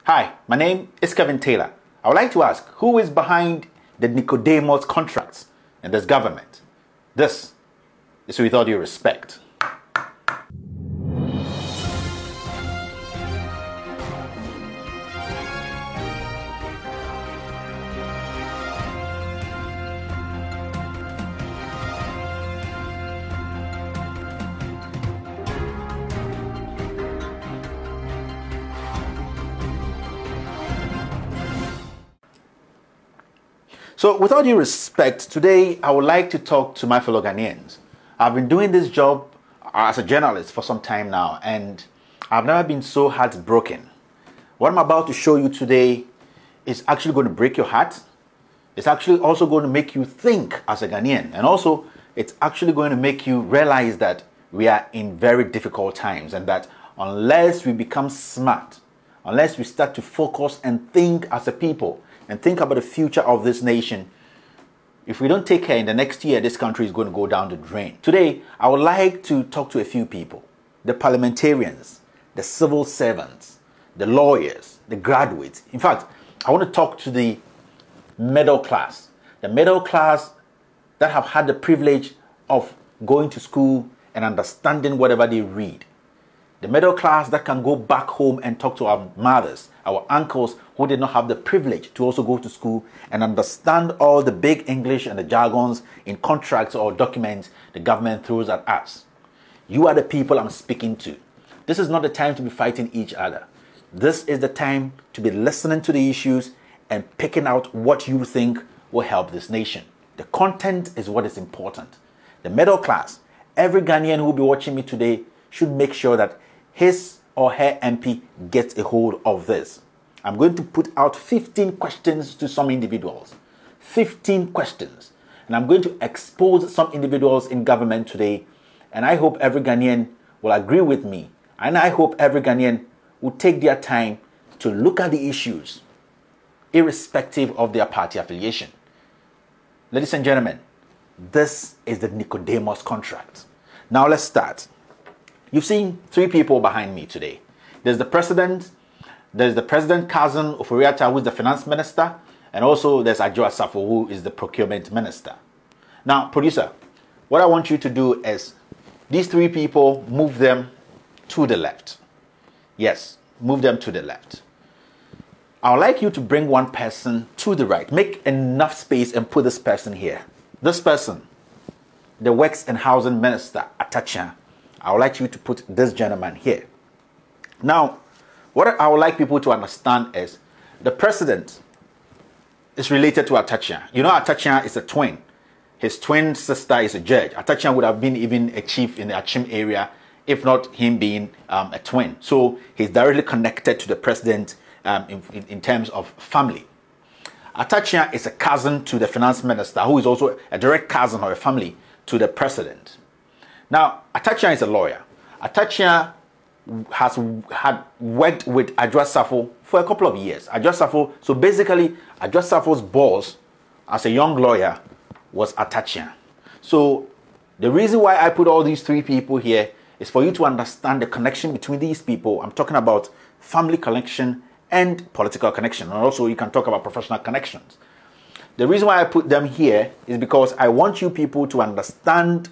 Hi, my name is Kevin Taylor. I would like to ask, who is behind the Nicodemus contracts in this government? This is With All Due Respect. So, with all due respect, today I would like to talk to my fellow Ghanaians. I've been doing this job as a journalist for some time now, and I've never been so heartbroken. What I'm about to show you today is actually going to break your heart. It's actually also going to make you think as a Ghanaian, and also it's actually going to make you realize that we are in very difficult times, and that unless we become smart, unless we start to focus and think as a people, and think about the future of this nation, if we don't take care in the next year, this country is going to go down the drain. Today, I would like to talk to a few people: the parliamentarians, the civil servants, the lawyers, the graduates. In fact, I want to talk to the middle class that have had the privilege of going to school and understanding whatever they read. The middle class that can go back home and talk to our mothers, our uncles who did not have the privilege to also go to school and understand all the big English and the jargons in contracts or documents the government throws at us. You are the people I'm speaking to. This is not the time to be fighting each other. This is the time to be listening to the issues and picking out what you think will help this nation. The content is what is important. The middle class, every Ghanaian who will be watching me today should make sure that his or her MP gets a hold of this. I'm going to put out 15 questions to some individuals. 15 questions. And I'm going to expose some individuals in government today. And I hope every Ghanaian will agree with me. And I hope every Ghanaian will take their time to look at the issues, irrespective of their party affiliation. Ladies and gentlemen, this is the Nicodemus contract. Now let's start. You've seen three people behind me today. There's the president cousin of Oriata, who is the finance minister, and also there's Adjo Asafo, who is the procurement minister. Now, producer, what I want you to do is these three people, move them to the left. Yes, move them to the left. I would like you to bring one person to the right. Make enough space and put this person here. This person, the Works and Housing Minister, Atacha. I would like you to put this gentleman here. Now, what I would like people to understand is the president is related to Atacha. You know, Atacha is a twin. His twin sister is a judge. Atacha would have been even a chief in the Achim area, if not him being a twin. So he's directly connected to the president in terms of family. Atacha is a cousin to the finance minister, who is also a direct cousin or a family to the president. Now, Atacha is a lawyer. Atacha had worked with Adjo Asafo for a couple of years. Adjo Asafo, so basically, Adjo Asafo's boss as a young lawyer was Atacha. So the reason why I put all these three people here is for you to understand the connection between these people. I'm talking about family connection and political connection. And also you can talk about professional connections. The reason why I put them here is because I want you people to understand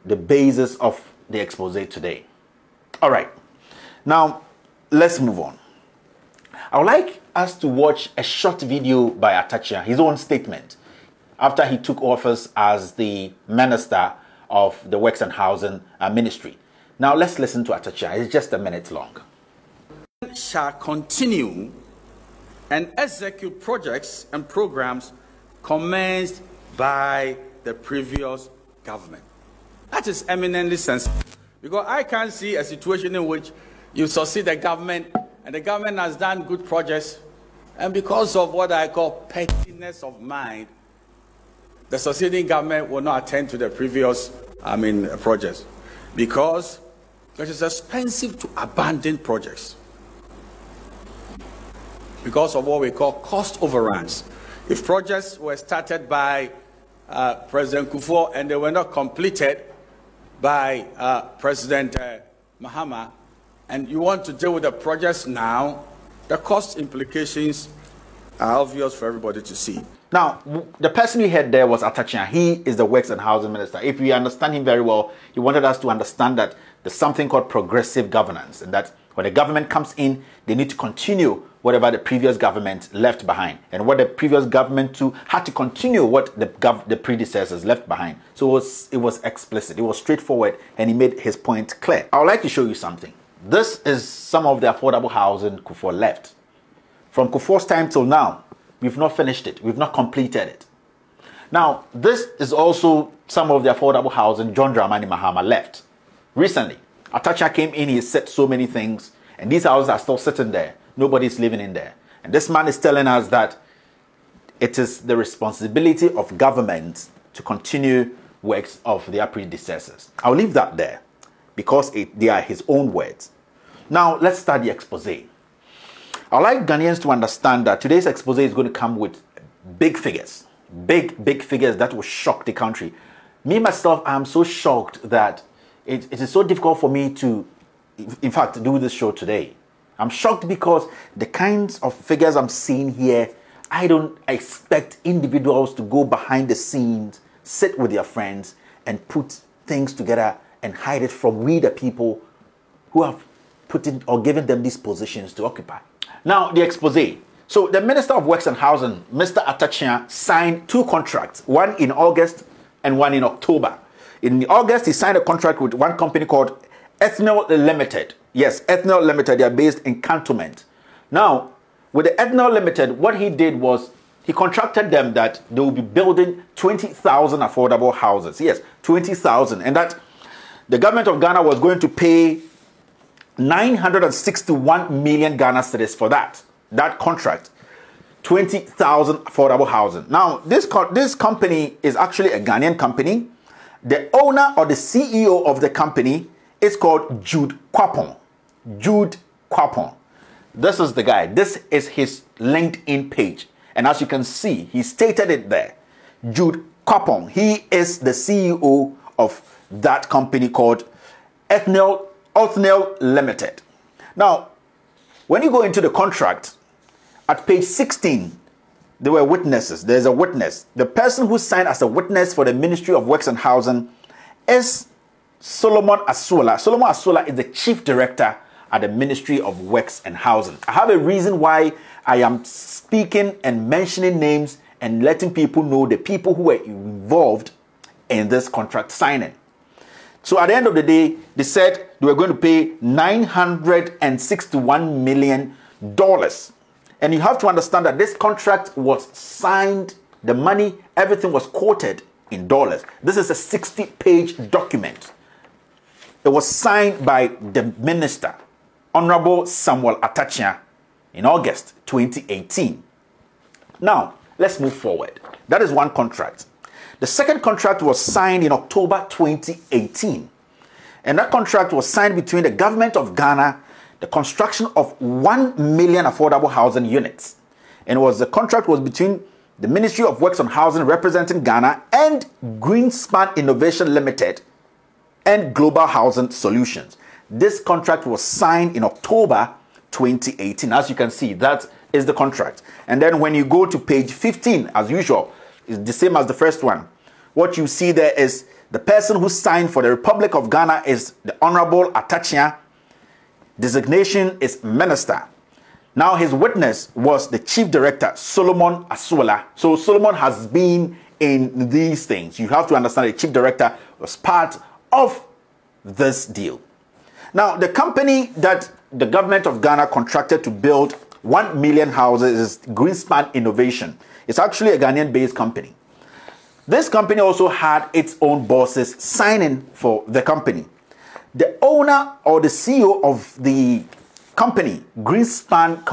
the basis of the expose today. All right. Now, let's move on. I would like us to watch a short video by Atacha, his own statement, after he took office as the Minister of the Works and Housing Ministry. Now, let's listen to Atacha. It's just a minute long. Shall continue and execute projects and programs commenced by the previous government. That is eminently sensible, because I can't see a situation in which you succeed the government and the government has done good projects, and because of what I call pettiness of mind, the succeeding government will not attend to the previous projects, because it is expensive to abandon projects because of what we call cost overruns. If projects were started by President Kufuor and they were not completed by President Mahama, and you want to deal with the projects now, The cost implications are obvious for everybody to see. Now, the person you heard there was Atachia. He is the Works and Housing Minister. If we understand him very well, he wanted us to understand that there's something called progressive governance, and that when the government comes in, they need to continue whatever the previous government left behind, and what the previous government too had to continue what the predecessors left behind. So it was explicit, it was straightforward, and he made his point clear. I would like to show you something. This is some of the affordable housing Kufuor left. From Kufuor's time till now, we've not finished it. We've not completed it. Now, this is also some of the affordable housing John Dramani Mahama left. Recently, Atacha came in, he said so many things, and these houses are still sitting there. Nobody's living in there. And this man is telling us that it is the responsibility of government to continue works of their predecessors. I'll leave that there because they are his own words. Now, let's start the expose. I'd like Ghanaians to understand that today's expose is going to come with big figures. Big figures that will shock the country. Me, myself, I'm so shocked that it is so difficult for me to, in fact, do this show today. I'm shocked because the kinds of figures I'm seeing here, I don't expect individuals to go behind the scenes, sit with their friends, and put things together and hide it from we, the people who have put in or given them these positions to occupy. Now, the expose. So, the Minister of Works and Housing, Mr. Atachia, signed 2 contracts, one in August and one in October. In August, he signed a contract with one company called Ethnol Limited. Yes, Ethnol Limited, they are based in Cantonment. Now, with the Ethnol Limited, what he did was he contracted them that they will be building 20,000 affordable houses. Yes, 20,000. And that the government of Ghana was going to pay 961 million Ghana cedis for that contract. 20,000 affordable housing. Now, this company is actually a Ghanaian company. The owner or the CEO of the company is called Jude Kwapong. Jude Kwapong. This is the guy. This is his LinkedIn page. And as you can see, he stated it there. Jude Kwapong. He is the CEO of that company called Ethnol Limited. Now, when you go into the contract, at page 16, there were witnesses. There's a witness. The person who signed as a witness for the Ministry of Works and Housing is Solomon Asola. Solomon Asola is the Chief Director at the Ministry of Works and Housing. I have a reason why I am speaking and mentioning names and letting people know the people who were involved in this contract signing. So at the end of the day, they said they were going to pay $961 million. And you have to understand that this contract was signed, the money, everything was quoted in dollars. This is a 60-page document. It was signed by the minister, Honorable Samuel Atachia, in August 2018. Now, let's move forward. That is one contract. The second contract was signed in October 2018. And that contract was signed between the government of Ghana, the construction of 1 million affordable housing units. And the contract was between the Ministry of Works and Housing representing Ghana and Greenspan Innovation Limited and Global Housing Solutions. This contract was signed in October 2018. As you can see, that is the contract. And then when you go to page 15, as usual, it's the same as the first one. What you see there is the person who signed for the Republic of Ghana is the Honorable Atachia. Designation is Minister. Now his witness was the Chief Director, Solomon Asola. So Solomon has been in these things. You have to understand the Chief Director was part of this deal. Now the company that the government of Ghana contracted to build 1 million houses is Greenspan Innovation. It's actually a Ghanaian-based company. This company also had its own bosses signing for the company. The owner or the CEO of the company, Greenspan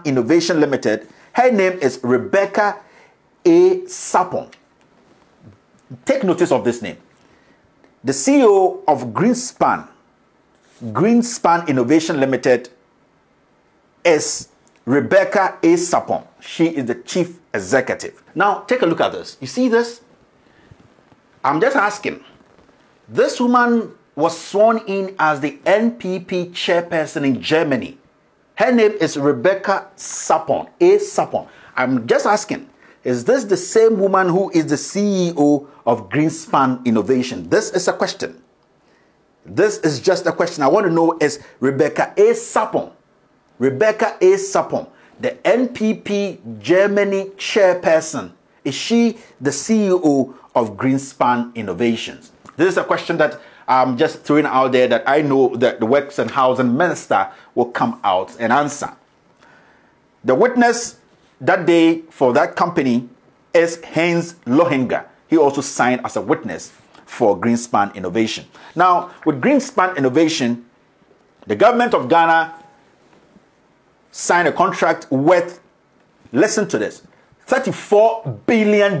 Innovation Limited, her name is Rebecca A. Sapon. Take notice of this name. The CEO of Greenspan Innovation Limited is Rebecca A. Sapon. She is the chief executive. Now, take a look at this. You see this? I'm just asking. This woman was sworn in as the NPP chairperson in Germany. Her name is Rebecca Sapon, A. Sapon. I'm just asking, is this the same woman who is the CEO of Greenspan Innovation? This is a question. This is just a question. I want to know, is Rebecca A. Sapon, Rebecca A. Sapon, the NPP Germany chairperson, is she the CEO of Greenspan Innovations? This is a question that I'm just throwing out there that I know that the Works and Housing Minister will come out and answer. The witness that day for that company is Heinz Lohinger. He also signed as a witness for Greenspan Innovation. Now, with Greenspan Innovation, the government of Ghana signed a contract worth, listen to this, $34 billion.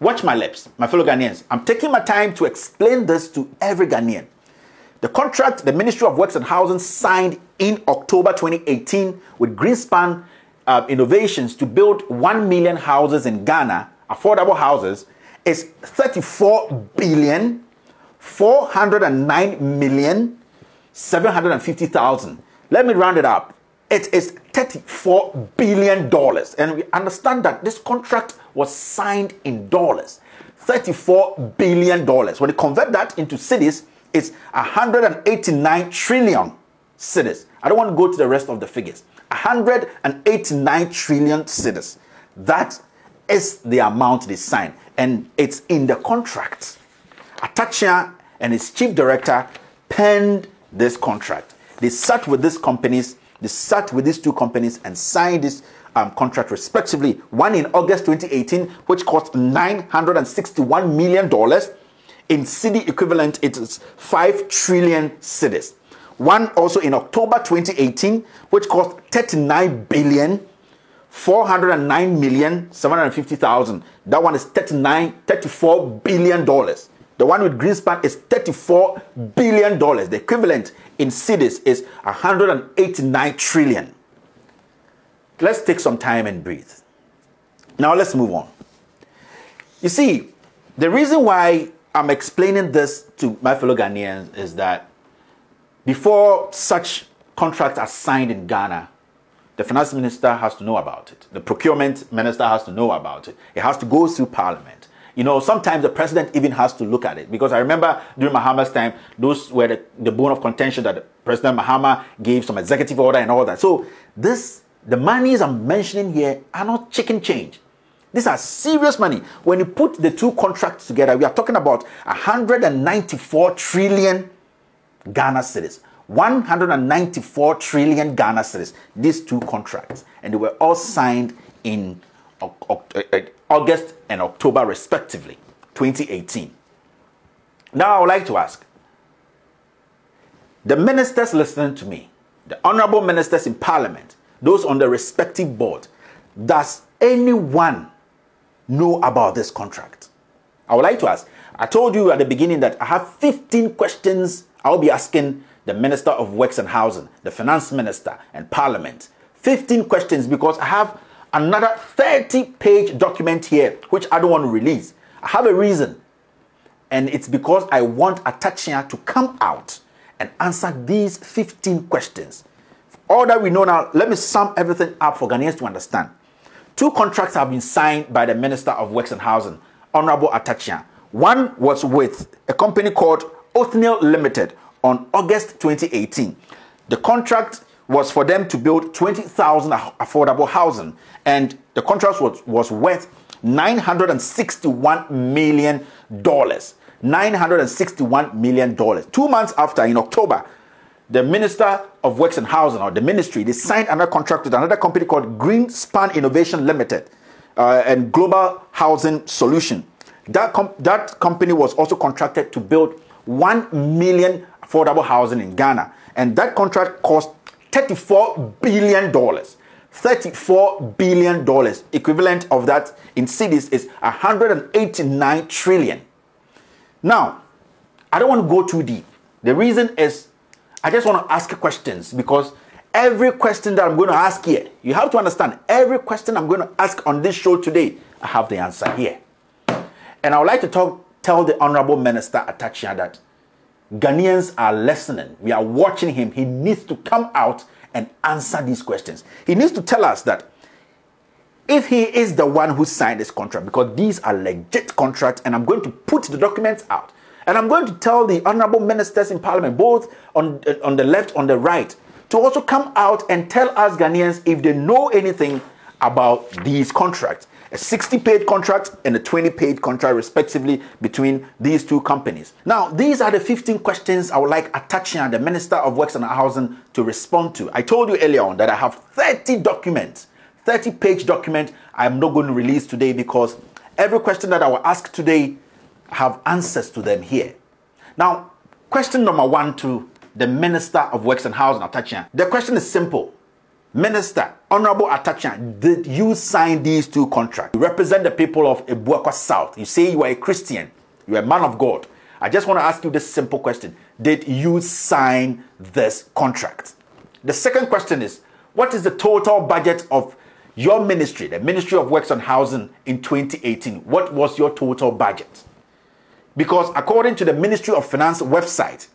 Watch my lips, my fellow Ghanaians. I'm taking my time to explain this to every Ghanaian. The contract the Ministry of Works and Housing signed in October 2018 with Greenspan Innovations to build 1 million houses in Ghana, affordable houses, is 34,409,750,000. Let me round it up. It is $34 billion. And we understand that this contract was signed in dollars. $34 billion. When you convert that into cedis, it's 189 trillion cedis. I don't want to go to the rest of the figures. 189 trillion cedis. That is the amount they signed. And it's in the contract. Atachia and his chief director penned this contract. They sat with these companies. They sat with these two companies and signed this contract respectively. One in August 2018, which cost $961 million. In cedi equivalent, it is 5 trillion cedis. One also in October 2018, which cost $39,409,750,000. That one is $34 billion. The one with Greenspan is $34 billion. The equivalent in cedis is 189 trillion. Let's take some time and breathe. Now let's move on. You see, the reason why I'm explaining this to my fellow Ghanaians is that before such contracts are signed in Ghana, the finance minister has to know about it. The procurement minister has to know about it. It has to go through parliament. You know, sometimes the president even has to look at it. Because I remember during Mahama's time, those were the bone of contention that President Mahama gave some executive order and all that. So the monies I'm mentioning here are not chicken change. These are serious money. When you put the two contracts together, we are talking about 194 trillion Ghana cedis. 194 trillion Ghana cedis. These two contracts. And they were all signed in August and October respectively, 2018. Now I would like to ask, the ministers listening to me, the honorable ministers in parliament, those on the respective board, does anyone know about this contract? I would like to ask. I told you at the beginning that I have 15 questions I'll be asking the Minister of Works and Housing, the Finance Minister, and Parliament. 15 questions because I have another 30-page document here which I don't want to release. I have a reason. And it's because I want Atachia to come out and answer these 15 questions. All that we know now, let me sum everything up for Ghanaians to understand. Two contracts have been signed by the Minister of Works and Housing, Honorable Atachia. One was with a company called Othniel Limited on August 2018. The contract was for them to build 20,000 affordable housing, and the contract was worth $961 million. $961 million. 2 months after, in October, the Minister of Works and Housing, or the ministry, they signed another contract with another company called Greenspan Innovation Limited and Global Housing Solution. That company was also contracted to build 1 million affordable housing in Ghana. And that contract cost $34 billion. $34 billion. Equivalent of that in cedis is 189 trillion. Now, I don't want to go too deep. The reason is I just want to ask questions, because every question that I'm going to ask here, you have to understand, every question I'm going to ask on this show today, I have the answer here. And I would like to tell the Honorable Minister Atachia that Ghanaians are listening. We are watching him. He needs to come out and answer these questions. He needs to tell us that if he is the one who signed this contract, because these are legit contracts, and I'm going to put the documents out, and I'm going to tell the honorable ministers in parliament, both on the left, on the right, to also come out and tell us Ghanaians if they know anything about these contracts. A 60-page contract and a 20-page contract, respectively, between these two companies. Now, these are the 15 questions I would like Atachian, the Minister of Works and Housing, to respond to. I told you earlier on that I have 30 documents, 30-page document I'm not going to release today, because every question that I will ask today, I have answers to them here. Now, question number 1 to the Minister of Works and Housing, Atachian. The question is simple. Minister, Honorable Atachian, did you sign these two contracts? You represent the people of Ebuakwa South. You say you are a Christian. You are a man of God. I just want to ask you this simple question. Did you sign this contract? The second question is, what is the total budget of your ministry, the Ministry of Works and Housing, in 2018? What was your total budget? Because according to the Ministry of Finance website,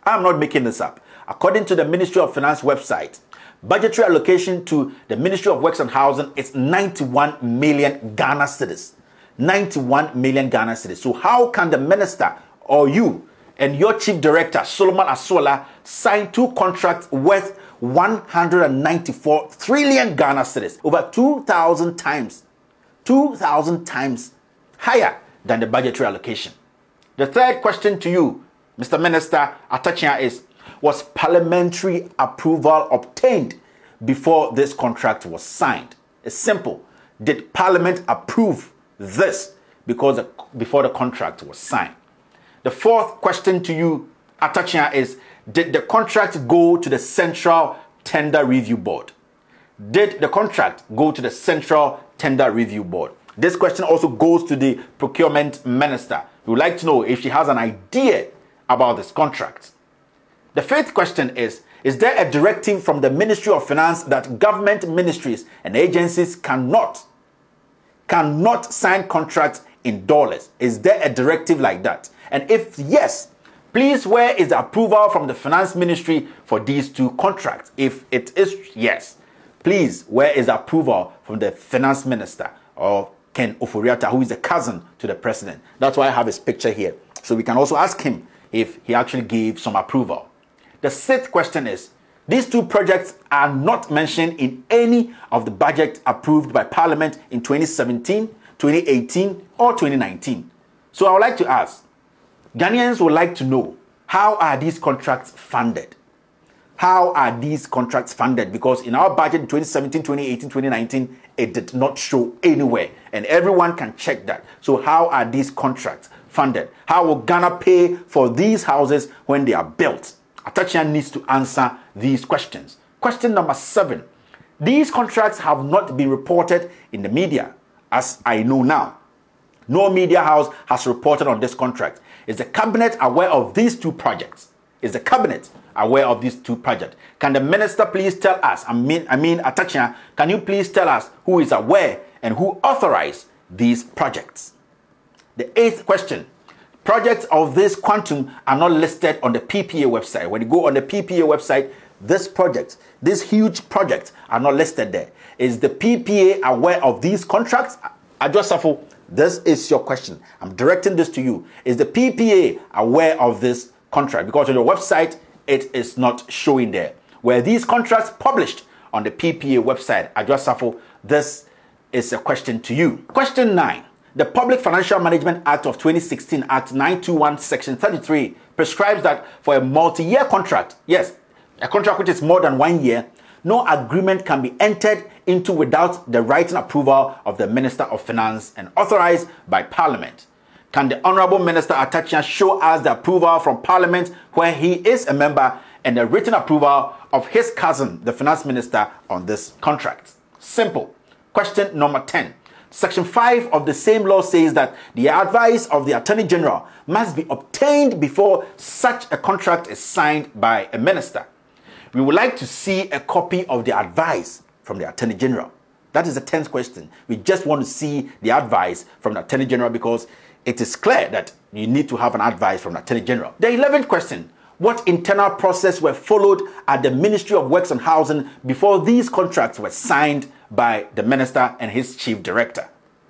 I'm not making this up. According to the Ministry of Finance website, budgetary allocation to the Ministry of Works and Housing is 91 million Ghana cedis. 91 million Ghana cedis. So how can the minister or you and your chief director, Solomon Asola, sign two contracts worth 194 trillion Ghana cedis, over 2,000 times higher than the budgetary allocation? The third question to you, Mr. Minister Atachian, is, was parliamentary approval obtained before this contract was signed? It's simple. Did Parliament approve this before the contract was signed? The fourth question to you, Atachian, is, did the contract go to the Central Tender Review Board? Did the contract go to the Central Tender Review Board? This question also goes to the Procurement Minister. We would like to know if she has an idea about this contract. The fifth question is there a directive from the Ministry of Finance that government ministries and agencies cannot sign contracts in dollars? Is there a directive like that? And if yes, please, where is the approval from the Finance Ministry for these two contracts? If it is yes, please, where is the approval from the Finance Minister, or Ken Oforiatta, who is a cousin to the president? That's why I have his picture here, so we can also ask him if he actually gave some approval. The sixth question is, these two projects are not mentioned in any of the budget approved by Parliament in 2017, 2018, or 2019. So I would like to ask, Ghanaians would like to know, how are these contracts funded? How are these contracts funded? Because in our budget in 2017, 2018, 2019, it did not show anywhere. And everyone can check that. So how are these contracts funded? How will Ghana pay for these houses when they are built? Atachian needs to answer these questions. Question number 7. These contracts have not been reported in the media, as I know now. No media house has reported on this contract. Is the cabinet aware of these two projects? Is the cabinet aware of these two projects? Can the minister please tell us, Atachian, can you please tell us who is aware and who authorized these projects? The 8th question. Projects of this quantum are not listed on the PPA website. When you go on the PPA website, these huge projects are not listed there. Is the PPA aware of these contracts? Adjosafo, this is your question. I'm directing this to you. Is the PPA aware of this contract? Because on your website, it is not showing there. Were these contracts published on the PPA website? Adjosafo, this is a question to you. Question 9. The Public Financial Management Act of 2016, Act 921, Section 33, prescribes that for a multi-year contract, yes, a contract which is more than 1 year, no agreement can be entered into without the written approval of the Minister of Finance and authorized by Parliament. Can the Honorable Minister Atachian show us the approval from Parliament where he is a member and the written approval of his cousin, the Finance Minister, on this contract? Simple. Question number 10. Section 5 of the same law says that the advice of the Attorney General must be obtained before such a contract is signed by a minister. We would like to see a copy of the advice from the Attorney General. That is the 10th question. We just want to see the advice from the Attorney General, because it is clear that you need to have an advice from the Attorney General. The 11th question. What internal process were followed at the Ministry of Works and Housing before these contracts were signed by the minister and his chief director?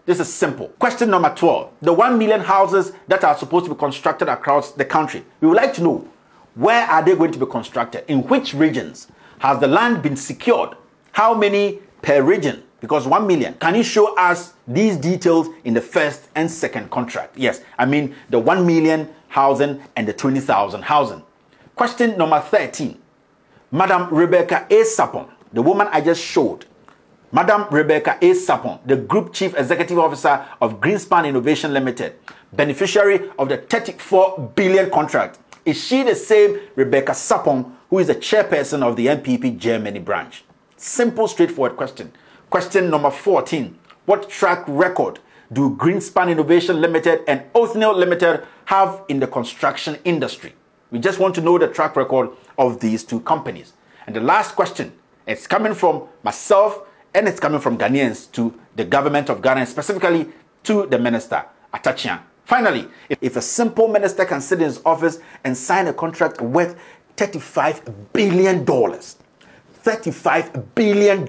This is simple. Question number 12. The 1 million houses that are supposed to be constructed across the country. We would like to know, where are they going to be constructed? In which regions? Has the land been secured? How many per region? Because 1 million. Can you show us these details in the first and second contract? Yes, I mean the 1 million housing and the 20,000 housing. Question number 13. Madam Rebecca A. Sapon, the woman I just showed. Madam Rebecca A. Sapon, the Group Chief Executive Officer of Greenspan Innovation Limited, beneficiary of the 34 billion contract. Is she the same Rebecca Sapon who is the chairperson of the NPP Germany branch? Simple, straightforward question. Question number 14. What track record do Greenspan Innovation Limited and Oathnil Limited have in the construction industry? We just want to know the track record of these two companies. And the last question, it's coming from myself and it's coming from Ghanaians to the government of Ghana, and specifically to the minister, Atachian. Finally, if a simple minister can sit in his office and sign a contract worth $35 billion, $35 billion,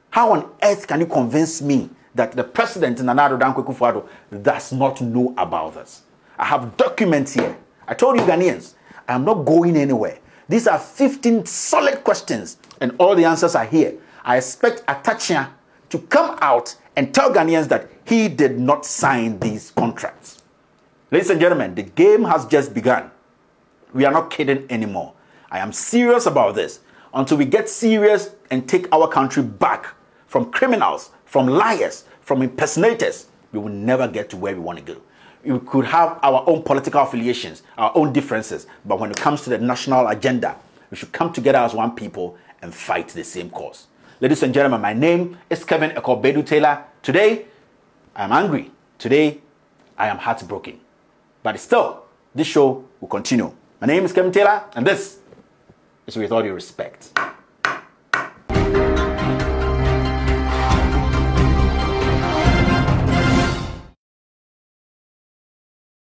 how on earth can you convince me that the president, Nana Addo Dankwa Akufo-Addo, does not know about this? I have documents here. I told you Ghanaians, I am not going anywhere. These are 15 solid questions and all the answers are here. I expect Atachian to come out and tell Ghanaians that he did not sign these contracts. Ladies and gentlemen, the game has just begun. We are not kidding anymore. I am serious about this. Until we get serious and take our country back from criminals, from liars, from impersonators, we will never get to where we want to go. We could have our own political affiliations, our own differences, but when it comes to the national agenda, we should come together as one people and fight the same cause. Ladies and gentlemen, my name is Kevin Ekobedu Taylor. Today, I am angry. Today, I am heartbroken. But still, this show will continue. My name is Kevin Taylor, and this is With All Due Respect.